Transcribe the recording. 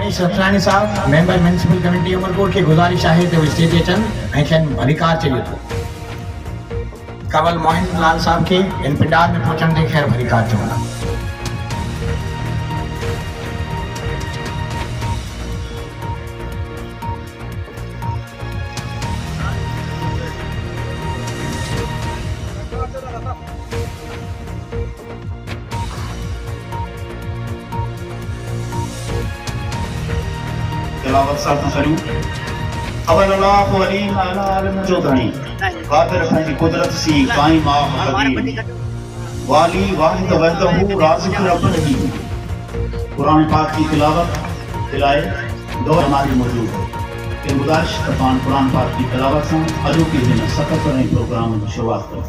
Rice Ratnani साहब member municipal committee Umarkot की गुजारिश है तो स्टेज अचन ऐं भलीकार चाहिए तो कवल मोहन लाल साहब के इन पिंडार में पहुंचण ते खैर भलीकार चवंदा। तिलावत साथ करूं अवल अल्लाह वली अला आलम जो धनी कादिर पंहिंजी कुदरत सी काइम कदीर वाली वाहिद वहदहू राज़िक़ रब रहीम। कुरान पाक की तिलावत दिलाए दो हमारी मौजूद है कि गुजारिश तफान कुरान पाक की तिलावत से अजू की दिन सफर करने प्रोग्राम की शुरुआत करें।